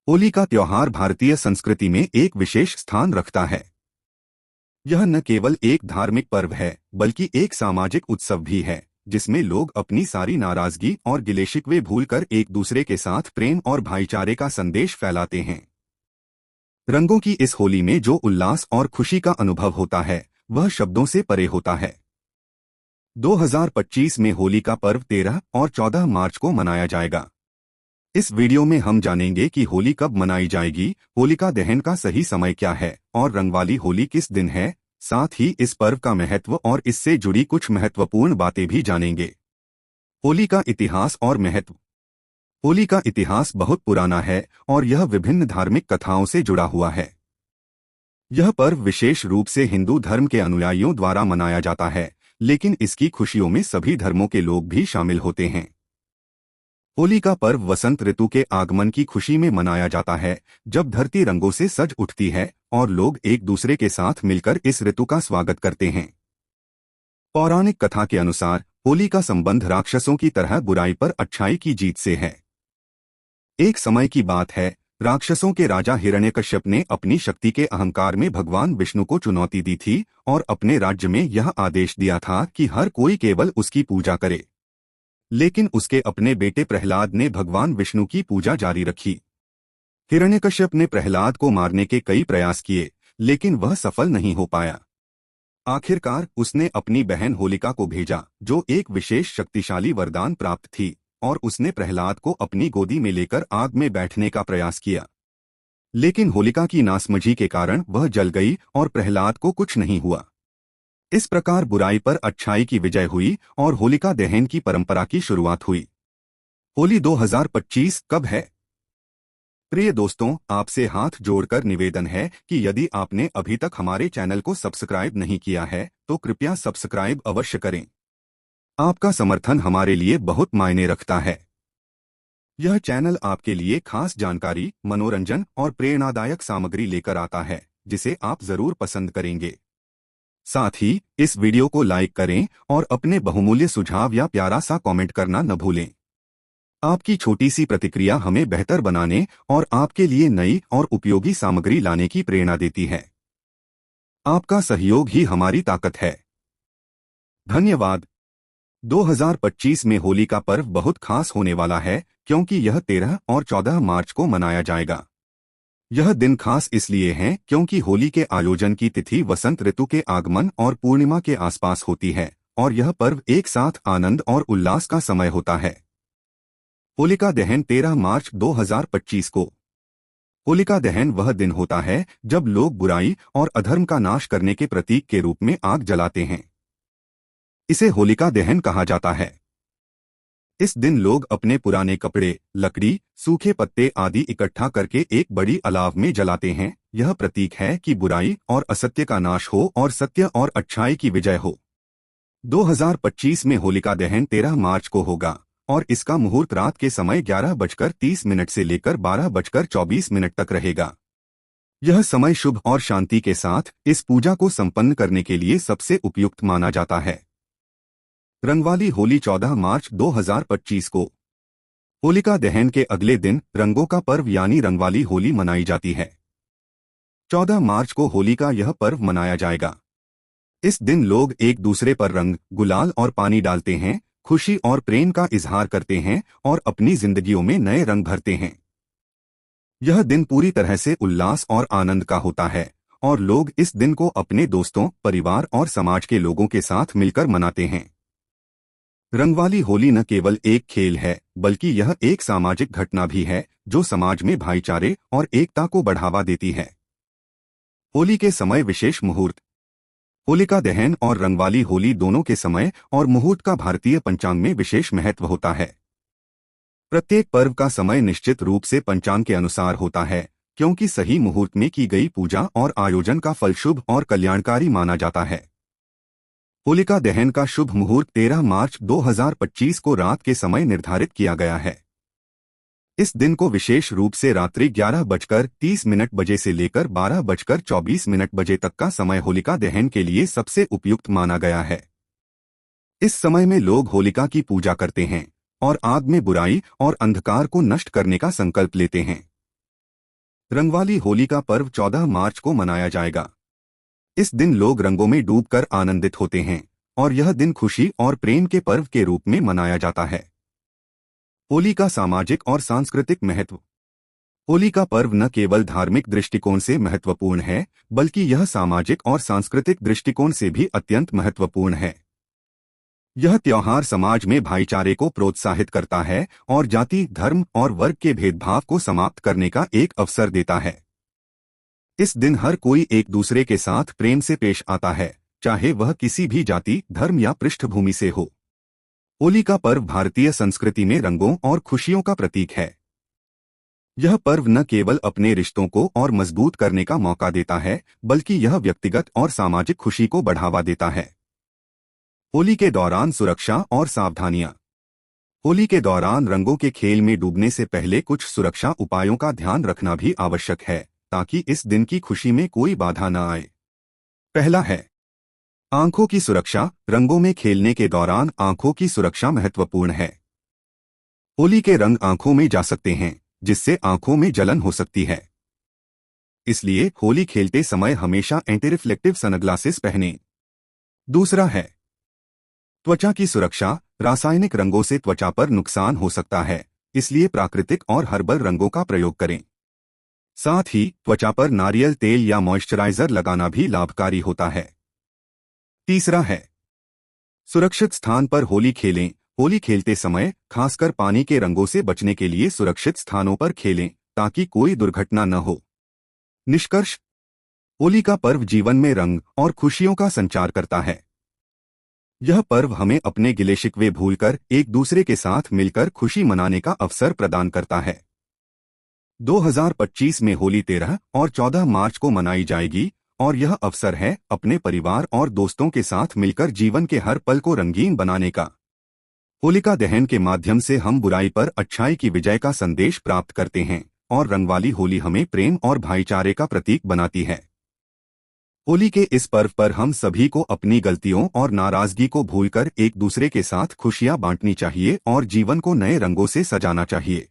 होली का त्योहार भारतीय संस्कृति में एक विशेष स्थान रखता है। यह न केवल एक धार्मिक पर्व है बल्कि एक सामाजिक उत्सव भी है, जिसमें लोग अपनी सारी नाराजगी और गिले-शिकवे भूलकर एक दूसरे के साथ प्रेम और भाईचारे का संदेश फैलाते हैं। रंगों की इस होली में जो उल्लास और खुशी का अनुभव होता है, वह शब्दों से परे होता है। 2025 में होली का पर्व 13 और 14 मार्च को मनाया जाएगा। इस वीडियो में हम जानेंगे कि होली कब मनाई जाएगी, होलिका दहन का सही समय क्या है और रंगवाली होली किस दिन है। साथ ही इस पर्व का महत्व और इससे जुड़ी कुछ महत्वपूर्ण बातें भी जानेंगे। होली का इतिहास और महत्व। होली का इतिहास बहुत पुराना है और यह विभिन्न धार्मिक कथाओं से जुड़ा हुआ है। यह पर्व विशेष रूप से हिंदू धर्म के अनुयायियों द्वारा मनाया जाता है, लेकिन इसकी खुशियों में सभी धर्मों के लोग भी शामिल होते हैं। होली का पर्व वसंत ऋतु के आगमन की खुशी में मनाया जाता है, जब धरती रंगों से सज उठती है और लोग एक दूसरे के साथ मिलकर इस ऋतु का स्वागत करते हैं। पौराणिक कथा के अनुसार होली का संबंध राक्षसों की तरह बुराई पर अच्छाई की जीत से है। एक समय की बात है, राक्षसों के राजा हिरण्यकश्यप ने अपनी शक्ति के अहंकार में भगवान विष्णु को चुनौती दी थी और अपने राज्य में यह आदेश दिया था कि हर कोई केवल उसकी पूजा करे। लेकिन उसके अपने बेटे प्रहलाद ने भगवान विष्णु की पूजा जारी रखी। हिरण्यकश्यप ने प्रहलाद को मारने के कई प्रयास किए, लेकिन वह सफल नहीं हो पाया। आखिरकार उसने अपनी बहन होलिका को भेजा, जो एक विशेष शक्तिशाली वरदान प्राप्त थी, और उसने प्रहलाद को अपनी गोदी में लेकर आग में बैठने का प्रयास किया। लेकिन होलिका की नासमझी के कारण वह जल गई और प्रहलाद को कुछ नहीं हुआ। इस प्रकार बुराई पर अच्छाई की विजय हुई और होलिका दहन की परंपरा की शुरुआत हुई। होली 2025 कब है? प्रिय दोस्तों, आपसे हाथ जोड़कर निवेदन है कि यदि आपने अभी तक हमारे चैनल को सब्सक्राइब नहीं किया है, तो कृपया सब्सक्राइब अवश्य करें। आपका समर्थन हमारे लिए बहुत मायने रखता है। यह चैनल आपके लिए खास जानकारी, मनोरंजन और प्रेरणादायक सामग्री लेकर आता है, जिसे आप जरूर पसंद करेंगे। साथ ही इस वीडियो को लाइक करें और अपने बहुमूल्य सुझाव या प्यारा सा कमेंट करना न भूलें। आपकी छोटी सी प्रतिक्रिया हमें बेहतर बनाने और आपके लिए नई और उपयोगी सामग्री लाने की प्रेरणा देती है। आपका सहयोग ही हमारी ताकत है। धन्यवाद। 2025 में होली का पर्व बहुत खास होने वाला है, क्योंकि यह 13 और 14 मार्च को मनाया जाएगा। यह दिन खास इसलिए है क्योंकि होली के आयोजन की तिथि वसंत ऋतु के आगमन और पूर्णिमा के आसपास होती है और यह पर्व एक साथ आनंद और उल्लास का समय होता है। होलिका दहन 13 मार्च 2025 को। होलिका दहन वह दिन होता है जब लोग बुराई और अधर्म का नाश करने के प्रतीक के रूप में आग जलाते हैं। इसे होलिका दहन कहा जाता है। इस दिन लोग अपने पुराने कपड़े, लकड़ी, सूखे पत्ते आदि इकट्ठा करके एक बड़ी अलाव में जलाते हैं। यह प्रतीक है कि बुराई और असत्य का नाश हो और सत्य और अच्छाई की विजय हो। 2025 में होलिका दहन 13 मार्च को होगा और इसका मुहूर्त रात के समय 11:30 से लेकर 12:24 तक रहेगा। यह समय शुभ और शांति के साथ इस पूजा को संपन्न करने के लिए सबसे उपयुक्त माना जाता है। रंगवाली होली 14 मार्च 2025 को। होलिका दहन के अगले दिन रंगों का पर्व यानी रंगवाली होली मनाई जाती है। 14 मार्च को होली का यह पर्व मनाया जाएगा। इस दिन लोग एक दूसरे पर रंग, गुलाल और पानी डालते हैं, खुशी और प्रेम का इजहार करते हैं और अपनी जिंदगियों में नए रंग भरते हैं। यह दिन पूरी तरह से उल्लास और आनंद का होता है और लोग इस दिन को अपने दोस्तों, परिवार और समाज के लोगों के साथ मिलकर मनाते हैं। रंगवाली होली न केवल एक खेल है, बल्कि यह एक सामाजिक घटना भी है जो समाज में भाईचारे और एकता को बढ़ावा देती है। होली के समय विशेष मुहूर्त। होलिका दहन और रंगवाली होली दोनों के समय और मुहूर्त का भारतीय पंचांग में विशेष महत्व होता है। प्रत्येक पर्व का समय निश्चित रूप से पंचांग के अनुसार होता है, क्योंकि सही मुहूर्त में की गई पूजा और आयोजन का फल शुभ और कल्याणकारी माना जाता है। होलिका दहन का शुभ मुहूर्त 13 मार्च 2025 को रात के समय निर्धारित किया गया है। इस दिन को विशेष रूप से रात्रि 11:30 से लेकर 12:24 तक का समय होलिका दहन के लिए सबसे उपयुक्त माना गया है। इस समय में लोग होलिका की पूजा करते हैं और आग में बुराई और अंधकार को नष्ट करने का संकल्प लेते हैं। रंगवाली होली का पर्व 14 मार्च को मनाया जाएगा। इस दिन लोग रंगों में डूबकर आनंदित होते हैं और यह दिन खुशी और प्रेम के पर्व के रूप में मनाया जाता है। होली का सामाजिक और सांस्कृतिक महत्व। होली का पर्व न केवल धार्मिक दृष्टिकोण से महत्वपूर्ण है, बल्कि यह सामाजिक और सांस्कृतिक दृष्टिकोण से भी अत्यंत महत्वपूर्ण है। यह त्योहार समाज में भाईचारे को प्रोत्साहित करता है और जाति, धर्म और वर्ग के भेदभाव को समाप्त करने का एक अवसर देता है। इस दिन हर कोई एक दूसरे के साथ प्रेम से पेश आता है, चाहे वह किसी भी जाति, धर्म या पृष्ठभूमि से हो। होली का पर्व भारतीय संस्कृति में रंगों और खुशियों का प्रतीक है। यह पर्व न केवल अपने रिश्तों को और मजबूत करने का मौका देता है, बल्कि यह व्यक्तिगत और सामाजिक खुशी को बढ़ावा देता है। होली के दौरान सुरक्षा और सावधानियां। होली के दौरान रंगों के खेल में डूबने से पहले कुछ सुरक्षा उपायों का ध्यान रखना भी आवश्यक है, ताकि इस दिन की खुशी में कोई बाधा न आए। पहला है आंखों की सुरक्षा। रंगों में खेलने के दौरान आंखों की सुरक्षा महत्वपूर्ण है। होली के रंग आंखों में जा सकते हैं, जिससे आंखों में जलन हो सकती है। इसलिए होली खेलते समय हमेशा एंटी रिफ्लेक्टिव सनग्लासेस पहनें। दूसरा है त्वचा की सुरक्षा। रासायनिक रंगों से त्वचा पर नुकसान हो सकता है, इसलिए प्राकृतिक और हर्बल रंगों का प्रयोग करें। साथ ही त्वचा पर नारियल तेल या मॉइस्चराइजर लगाना भी लाभकारी होता है। तीसरा है सुरक्षित स्थान पर होली खेलें। होली खेलते समय खासकर पानी के रंगों से बचने के लिए सुरक्षित स्थानों पर खेलें, ताकि कोई दुर्घटना न हो। निष्कर्ष, होली का पर्व जीवन में रंग और खुशियों का संचार करता है। यह पर्व हमें अपने गिले शिकवे भूलकर एक दूसरे के साथ मिलकर खुशी मनाने का अवसर प्रदान करता है। 2025 में होली 13 और 14 मार्च को मनाई जाएगी और यह अवसर है अपने परिवार और दोस्तों के साथ मिलकर जीवन के हर पल को रंगीन बनाने का। होलिका दहन के माध्यम से हम बुराई पर अच्छाई की विजय का संदेश प्राप्त करते हैं और रंगवाली होली हमें प्रेम और भाईचारे का प्रतीक बनाती है। होली के इस पर्व पर हम सभी को अपनी गलतियों और नाराजगी को भूलकर एक दूसरे के साथ खुशियां बांटनी चाहिए और जीवन को नए रंगों से सजाना चाहिए।